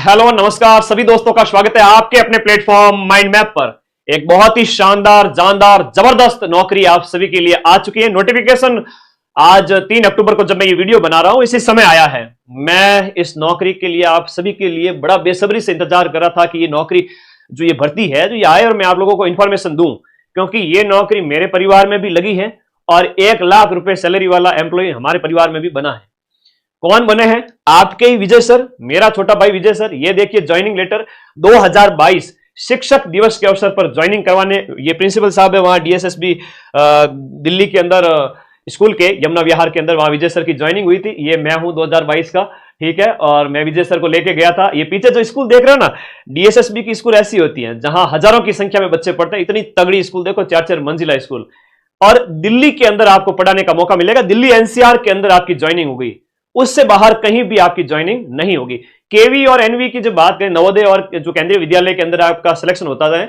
Hello नमस्कार सभी दोस्तों का स्वागत है आपके अपने प्लेटफॉर्म माइंड मैप पर। एक बहुत ही शानदार जानदार जबरदस्त नौकरी आप सभी के लिए आ चुकी है। नोटिफिकेशन आज 3 अक्टूबर को जब मैं ये वीडियो बना रहा हूं इसी समय आया है। मैं इस नौकरी के लिए आप सभी के लिए बड़ा बेसब्री से इंतजार कर रहा था कि ये नौकरी जो ये भर्ती है जो ये आए और मैं आप लोगों को इंफॉर्मेशन दूं, क्योंकि ये नौकरी मेरे परिवार में भी लगी है और 1 लाख रुपए सैलरी वाला एम्प्लॉय हमारे परिवार में भी बना है। कौन बने हैं? आपके ही विजय सर, मेरा छोटा भाई विजय सर। ये देखिए ज्वाइनिंग लेटर 2022 शिक्षक दिवस के अवसर पर ज्वाइनिंग करवाने ये प्रिंसिपल साहब है वहां डीएसएसबी दिल्ली के अंदर स्कूल के यमुना विहार के अंदर, वहां विजय सर की ज्वाइनिंग हुई थी। ये मैं हूं 2022 का, ठीक है। और मैं विजय सर को लेके गया था। ये पीछे जो स्कूल देख रहे हो ना, डीएसएसबी की स्कूल ऐसी होती है जहां हजारों की संख्या में बच्चे पढ़ते हैं। इतनी तगड़ी स्कूल देखो, 4-4 मंजिला स्कूल, और दिल्ली के अंदर आपको पढ़ाने का मौका मिलेगा। दिल्ली एनसीआर के अंदर आपकी ज्वाइनिंग हो गई, उससे बाहर कहीं भी आपकी ज्वाइनिंग नहीं होगी। केवी और एनवी की जब बात करें, नवोदय और जो केंद्रीय विद्यालय के अंदर आपका सिलेक्शन होता है,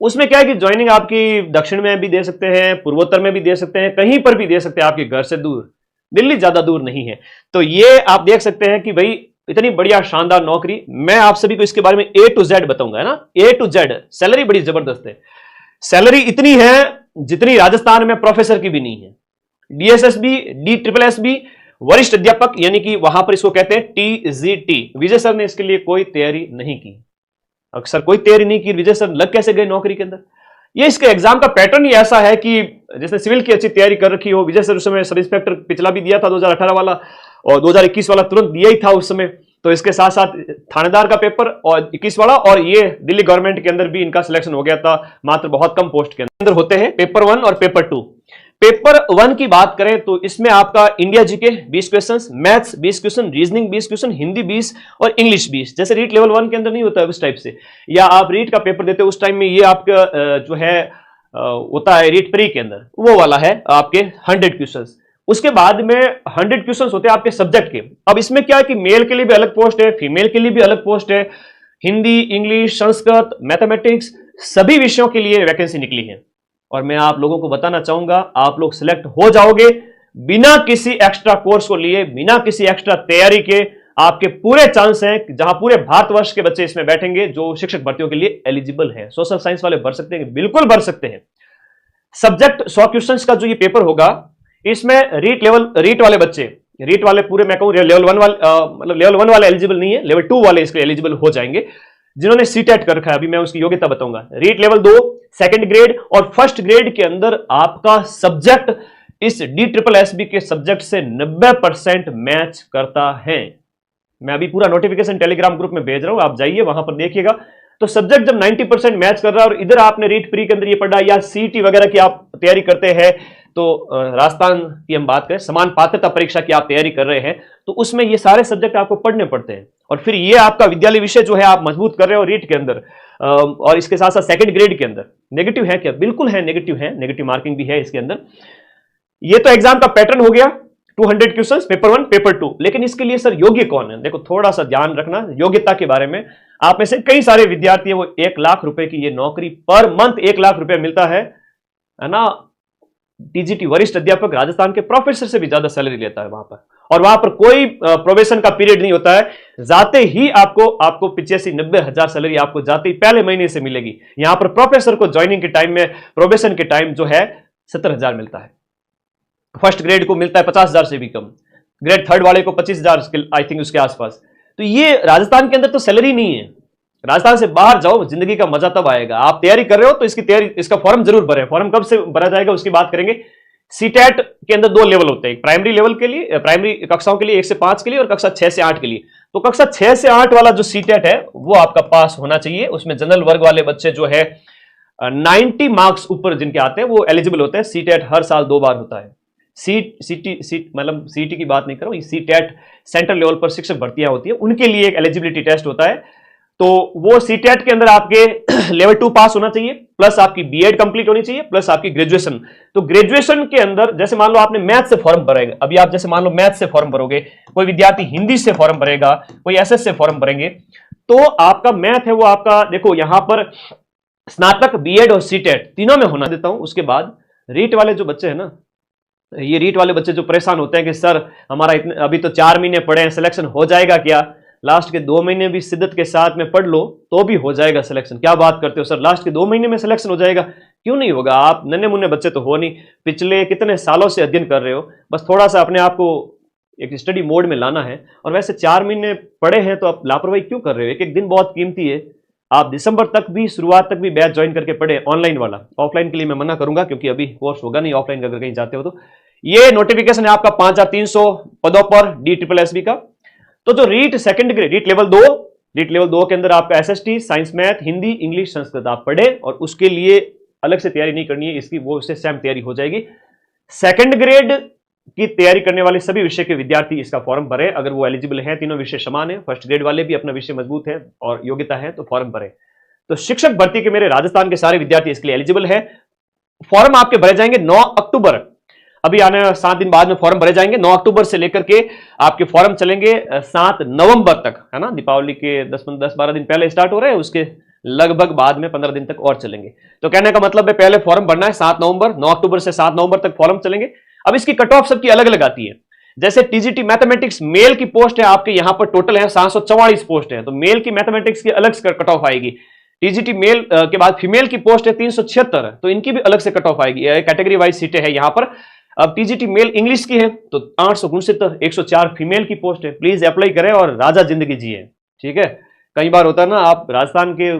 उसमें क्या है कि ज्वाइनिंग आपकी दक्षिण में भी दे सकते हैं, पूर्वोत्तर में भी दे सकते हैं, कहीं पर भी दे सकते हैं आपके घर से दूर। दिल्ली ज्यादा दूर नहीं है। तो ये आप देख सकते हैं कि भाई इतनी बढ़िया शानदार नौकरी। मैं आप सभी को इसके बारे में A to Z बताऊंगा, है ना। A to Z सैलरी बड़ी जबरदस्त है। सैलरी इतनी है जितनी राजस्थान में प्रोफेसर की भी नहीं है। डीएसएसबी DSSB वरिष्ठ अध्यापक, यानी कि वहां पर इसको कहते हैं TGT। विजय सर ने इसके लिए कोई तैयारी नहीं की। अक्सर कोई तैयारी नहीं की, विजय सर लग कैसे गए नौकरी के अंदर? ये इसके एग्जाम का पैटर्न ही ऐसा है कि जिसने सिविल की अच्छी तैयारी कर रखी हो। विजय सर उस समय सब इंस्पेक्टर पिछला भी दिया था 2018 वाला, और 2021 वाला तुरंत दिया ही था उस समय। तो इसके साथ साथ थानेदार का पेपर और 21 वाला, और ये दिल्ली गवर्नमेंट के अंदर भी इनका सिलेक्शन हो गया था। मात्र बहुत कम पोस्ट के अंदर होते हैं पेपर 1 और पेपर 2। पेपर 1 की बात करें तो इसमें आपका India GK 20 questions, maths 20 question, reasoning 20 question, Hindi 20 और इंग्लिश 20। जैसे रीट लेवल 1 के अंदर नहीं होता है उस टाइप से, या आप रीट का पेपर देते हो उस टाइम में ये आपका जो है होता है रीट प्री के अंदर, वो वाला है आपके 100 क्वेश्चंस। उसके बाद में 100 क्वेश्चंस होते हैं आपके सब्जेक्ट के। अब इसमें क्या है कि मेल के लिए भी अलग पोस्ट है, फीमेल के लिए भी अलग पोस्ट है। हिंदी, इंग्लिश, संस्कृत, मैथमेटिक्स सभी विषयों के लिए वैकेंसी निकली है। और मैं आप लोगों को बताना चाहूंगा, आप लोग सिलेक्ट हो जाओगे बिना किसी एक्स्ट्रा कोर्स को लिए, बिना किसी एक्स्ट्रा तैयारी के। आपके पूरे चांस हैं, जहां पूरे भारतवर्ष के बच्चे इसमें बैठेंगे जो शिक्षक भर्तियों के लिए एलिजिबल हैं। सोशल साइंस वाले भर सकते हैं, बिल्कुल भर सकते हैं। सब्जेक्ट 100 क्वेश्चंस का जो ये पेपर होगा, इसमें रीट वाले बच्चे, रीट वाले पूरे मैं कहूं लेवल 1 वाले, मतलब लेवल 1 वाले एलिजिबल नहीं है, लेवल 2 वाले इसके एलिजिबल हो जाएंगे जिन्होंने सीटेट कर रखा है। अभी मैं उसकी योग्यता बताऊंगा। रीट लेवल 2, सेकंड ग्रेड और फर्स्ट ग्रेड के अंदर आपका सब्जेक्ट इस DSSB के सब्जेक्ट से 90% मैच करता है। मैं अभी पूरा नोटिफिकेशन टेलीग्राम ग्रुप में भेज रहा हूं, आप जाइए वहां पर देखिएगा। तो सब्जेक्ट जब 90% मैच कर रहा है, और इधर आपने रीट प्री के अंदर ये पढ़ा, या सीटी वगैरह की आप तैयारी करते हैं, तो राजस्थान की हम बात करें, समान पात्रता परीक्षा की आप तैयारी कर रहे हैं, तो उसमें ये सारे सब्जेक्ट आपको पढ़ने पड़ते हैं। और फिर ये आपका विद्यालय विषय जो है आप मजबूत कर रहे हो रीट के अंदर, और इसके साथ साथ सेकंड ग्रेड के अंदर। नेगेटिव है क्या? बिल्कुल है, नेगेटिव है, नेगेटिव मार्किंग भी है इसके अंदर। ये तो एग्जाम का पैटर्न हो गया, 200 क्वेश्चंस, पेपर 1, पेपर 2। लेकिन इसके लिए सर योग्य कौन है? देखो थोड़ा सा ध्यान रखना योग्यता के बारे में। आप में से कई सारे विद्यार्थी है, वो 1 लाख रुपए की ये नौकरी, पर मंथ 1 लाख रुपए मिलता है ना। TGT वरिष्ठ अध्यापक राजस्थान के प्रोफेसर से भी ज्यादा सैलरी लेता है वहां पर, और वहां पर कोई प्रोबेशन का पीरियड नहीं होता है। जाते ही आपको 85-90 हजार सैलरी आपको जाते ही पहले महीने से मिलेगी। यहां पर प्रोफेसर को ज्वाइनिंग के टाइम में, प्रोबेशन के टाइम जो है 70,000 मिलता है। फर्स्ट ग्रेड को मिलता है 50,000 से भी कम, ग्रेड 3 वाले को 25,000 आई थिंक उसके आसपास। तो ये राजस्थान के अंदर तो सैलरी नहीं है। राजस्थान से बाहर जाओ, जिंदगी का मजा तब आएगा। आप तैयारी कर रहे हो तो इसका फॉर्म जरूर भरें। फॉर्म कब से भरा जाएगा उसकी बात करेंगे। सीटेट के अंदर 2 लेवल होते हैं, प्राइमरी लेवल के लिए, प्राइमरी कक्षाओं के लिए 1 से 5 के लिए, और कक्षा 6 से 8 के लिए। तो कक्षा 6 से 8 वाला जो सीटेट है वो आपका पास होना चाहिए। उसमें जनरल वर्ग वाले बच्चे जो है 90 मार्क्स ऊपर जिनके आते हैं वो एलिजिबल होते हैं। सीटेट हर साल 2 बार होता है। मतलब सीटी की बात नहीं कर रहा हूं, सीटेट सेंट्रल लेवल पर शिक्षक भर्तियां होती है, उनके लिए एक एलिजिबिलिटी टेस्ट होता है। तो वो सीटेट के अंदर आपके लेवल 2 पास होना चाहिए, प्लस आपकी बीएड कंप्लीट होनी चाहिए, प्लस आपकी ग्रेजुएशन। तो ग्रेजुएशन के अंदर जैसे मान लो आपने मैथ से फॉर्म भरेगा, अभी आप जैसे मान लो मैथ से फॉर्म भरोगे, कोई विद्यार्थी हिंदी से फॉर्म भरेगा, कोई एसएस से फॉर्म भरेंगे, तो आपका मैथ है वो आपका, देखो यहां पर स्नातक, बीएड और सीटेट तीनों में होना देता हूं। उसके बाद रीट वाले जो बच्चे हैं ना, ये रीट वाले बच्चे जो परेशान होते हैं कि सर हमारा अभी तो 4 महीने पड़े हैं, सिलेक्शन हो जाएगा क्या? लास्ट के 2 महीने भी शिद्दत के साथ में पढ़ लो तो भी हो जाएगा सिलेक्शन। क्या बात करते हो सर, लास्ट के 2 महीने में सिलेक्शन हो जाएगा? क्यों नहीं होगा? आप नन्हे मुन्ने बच्चे तो हो नहीं, पिछले कितने सालों से अध्ययन कर रहे हो, बस थोड़ा सा अपने आप को एक स्टडी मोड में लाना है। और वैसे 4 महीने पढ़े हैं तो आप लापरवाही क्यों कर रहे हो? एक एक दिन बहुत कीमती है। आप दिसंबर तक भी, शुरुआत तक भी बैच ज्वाइन करके पढ़े ऑनलाइन वाला। ऑफलाइन के लिए मैं मना करूंगा क्योंकि अभी कोर्स होगा नहीं ऑफलाइन, अगर कहीं जाते हो तो। ये नोटिफिकेशन है आपका 5300 पदों पर DSSB का। तो जो REET second grade, REET level 2 के अंदर आपका SST, science, math, Hindi, English, Sanskrit आप पढ़े और उसके लिए अलग से तैयारी नहीं करनी है, इसकी वो उससे सेम तैयारी हो जाएगी। सेकंड ग्रेड की तैयारी करने वाले सभी विषय के विद्यार्थी इसका फॉर्म भरे, अगर वो एलिजिबल है, तीनों विषय समान है। फर्स्ट ग्रेड वाले भी अपना विषय मजबूत है और योग्यता है तो फॉर्म भरे। तो शिक्षक भर्ती के मेरे राजस्थान के सारे विद्यार्थी इसके लिए एलिजिबल है। फॉर्म आपके भरे जाएंगे 9 अक्टूबर, अभी आने 7 दिन बाद में फॉर्म भरे जाएंगे। 9 अक्टूबर से लेकर के आपके फॉर्म चलेंगे 7 नवंबर तक, है ना। दीपावली के 10-12 दिन पहले स्टार्ट हो रहे हैं, उसके लगभग बाद में 15 दिन तक और चलेंगे। तो कहने का मतलब है पहले फॉर्म भरना है 7 नवंबर, 9 अक्टूबर से 7 नवंबर तक फॉर्म चलेंगे। अब इसकी कट ऑफ सबकी अलग अलग आती है। जैसे TGT मैथमेटिक्स मेल की पोस्ट है आपके यहां पर टोटल है 744 पोस्ट है, तो मेल की मैथमेटिक्स की अलग से कट ऑफ आएगी। TGT मेल के बाद फीमेल की पोस्ट है 376, तो इनकी भी अलग से कट ऑफ आएगी। कैटेगरी वाइज सीटें है यहां पर। अब TGT मेल इंग्लिश की है तो 869, 104 फीमेल की पोस्ट है। प्लीज अप्लाई करें और राजा जिंदगी जिए, ठीक है। कई बार होता है ना, आप राजस्थान के